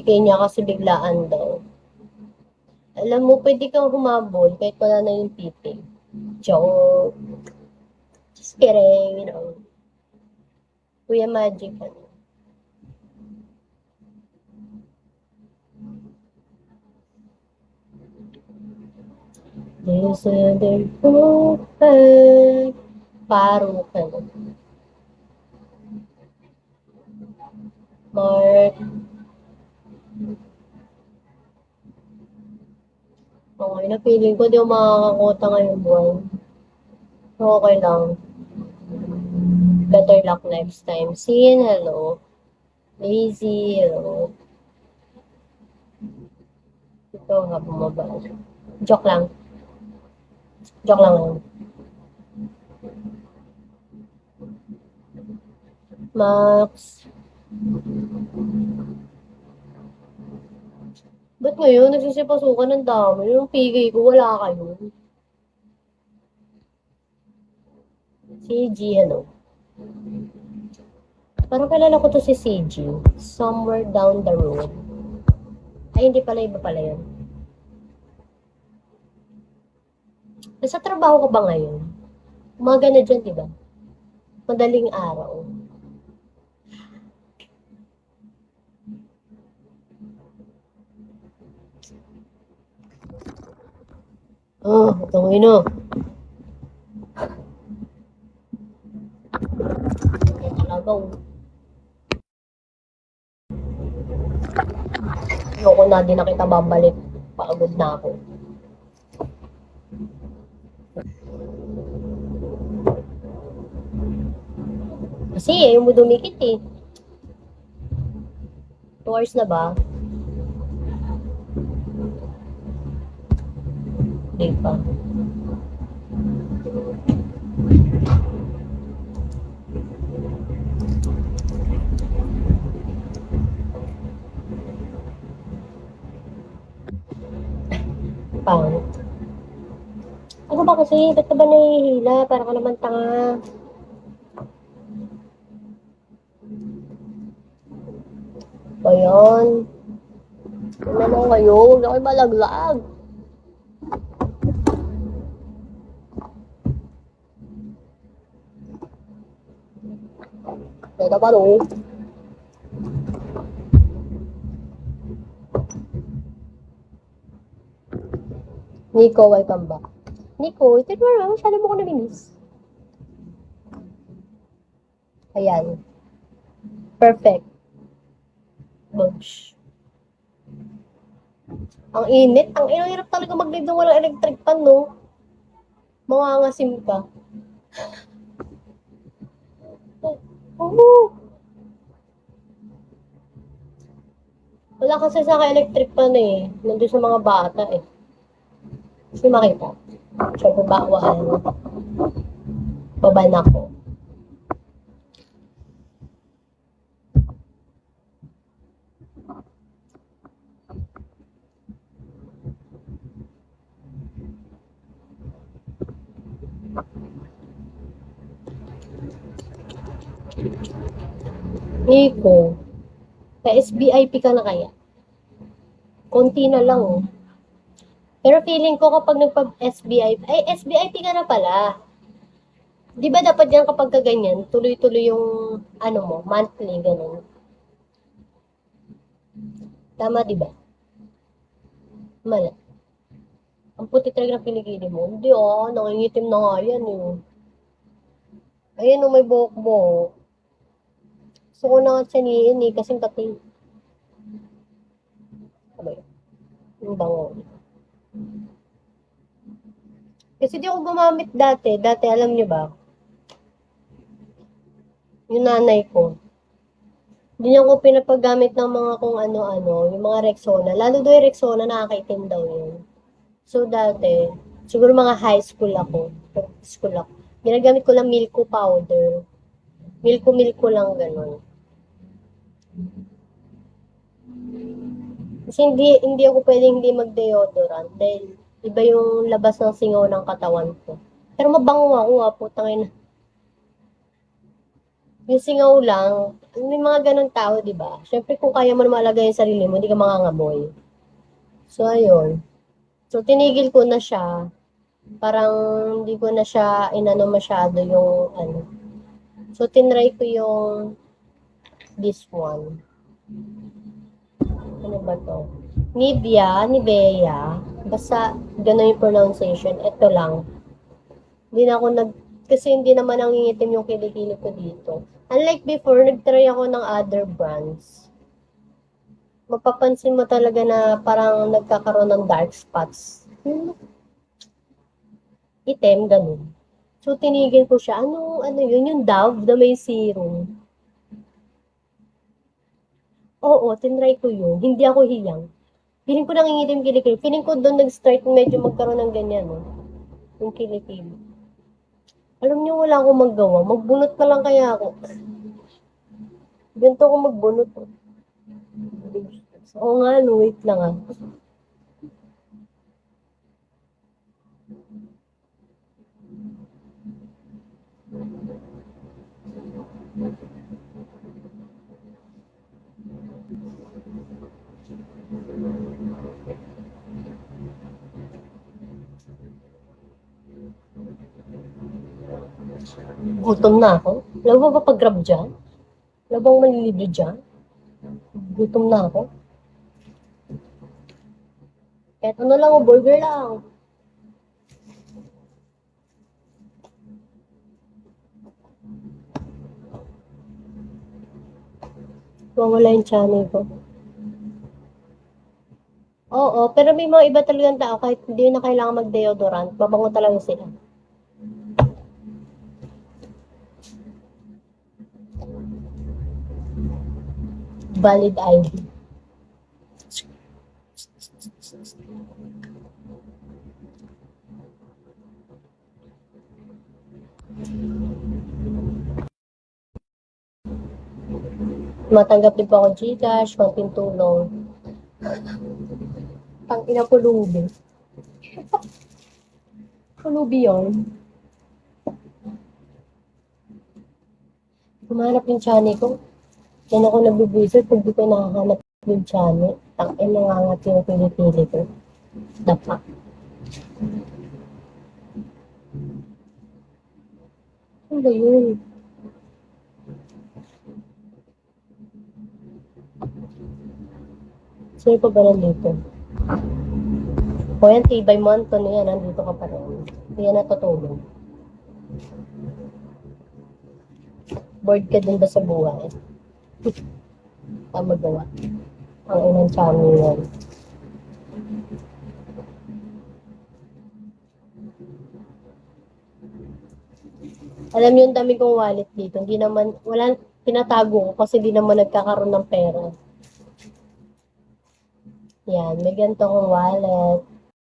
PK niya kasi biglaan daw. Alam mo, pwede kang humabol kahit wala na yung PK. Joke. Just kidding, you know. Kuya Magic, ano. There's a perfect paro ka na. Mark. Okay na, feeling ko di ako makakakota ngayong buwan. Okay lang. Better luck next time. Sin, hello. Lazy, hello. Ito nga bumaba. Joke lang. Joke lang yun. Max. Ba't ngayon nagsisipasukan ng dami? Yung PK ko, wala kayo. CG, hello. Parang kilala ko to si CG. Somewhere down the road. Ay, hindi pala. Iba pala yun. Nasa trabaho ka ba ngayon? Umaga na dyan, diba? Madaling araw. Oh, itong ino. Talaga, ayoko na din na kita babalik. Pagod na ako. Kasi ayaw mo dumikit eh. 2 hours na ba? Hindi pa. Pangit. Ano ba kasi? Ba't ka ba nahihila? Para ka naman tanga. Ayan. Ano naman kayo? Huwag na kayo malaglag. Teka pa no. Nico, welcome back. Nico, ito mo, masyado mo ko naminis. Ayan. Perfect. Bunch. Ang init. Ang hirap talaga mag-live ng walang electric pan, no? Mangangasim ka. Oo. Wala kasi sa electric pan eh. Nandun sa mga bata eh. Kasi makita. So, babawaan. Baba na ko. Nico, sa SBIP ka na kaya? Konti na lang oh. Pero feeling ko kapag nagpa-SBIP, ay SBIP ka na pala. Di ba dapat yan kapag kaganyan, tuloy-tuloy yung ano mo, monthly, ganun. Tama, di ba? Mala. Ang puti talaga ng pinigili mo. Hindi nangingitim na nga yan eh. Ayan may buhok mo. Gusto ko na nga saniin eh, kasing kating. Sabay. Yung bango. Kasi di ako gumamit dati. Dati, alam niyo ba? Yung nanay ko. Hindi niya ko pinapagamit ng mga kung ano-ano, yung mga Rexona. Lalo doon yung Rexona, nakakaitim daw yun. So, dati, siguro mga high school ako. Ginagamit ko lang Milko powder. Milko lang ganun. Kasi hindi ako pwedeng hindi mag-deodorant dahil iba yung labas ng singaw ng katawan ko. Pero mabango ako putang ina. Yung singaw lang, may mga ganong tao, di ba? Siyempre, kung kaya mo na malagay yung sarili mo, hindi ka mangangamoy. So, ayun. So, tinigil ko na siya. Parang hindi ko na siya inano masyado yung ano. So, tinry ko yung this one. Ano ba to? Nivea. Basta gano'n yung pronunciation. Ito lang. Hindi na ako kasi hindi naman nangingitim yung kilikili ko dito. Unlike before, nagtry ako ng other brands. Mapapansin mo talaga na parang nagkakaroon ng dark spots. Itim, ganun. So, tinigil ko siya. Ano yun? Yung Dove na may serum. Oo, tinry ko yun. Hindi ako hiyang. Feeling ko nangingitim kilikili. Feeling ko doon nag-start medyo magkaroon ng ganyan, no? Yung kilikili. Alam niyo, wala akong magawa. Magbunot pa lang kaya ako. Ganito ako magbunot. Oo nga, no, wait lang ah. Gutom na ako. Wala ba pag-grab dyan? Wala bang malilibre dyan? Gutom na ako. Kahit ano lang, burger lang. Mawala yung channel ko. Oo, pero may mga iba talagang tao, kahit hindi na kailangan mag-deodorant, mabango talaga sila. Valid ID. Matanggap din po ako Gcash, konting tulong. Pang ina pulubi. Pulubi yun. Humanap yung channel ko. Yan ako nagbibisit pag di ko nakahanap yung channel. Tangin nangangat yung pinipili ko. Dapa. Ano ba yun? Sino pa ba nandito? O yan, tibay mo, Anton, yan, nandito ka pa rin. Hindi yan natutulog. Bored ka din ba sa buhay? Magawa. Ang inang channel yan. Alam yung dami kong wallet dito. Hindi naman, wala, tinatago ko kasi hindi naman nagkakaroon ng pera. Yan, may ganito kong wallet.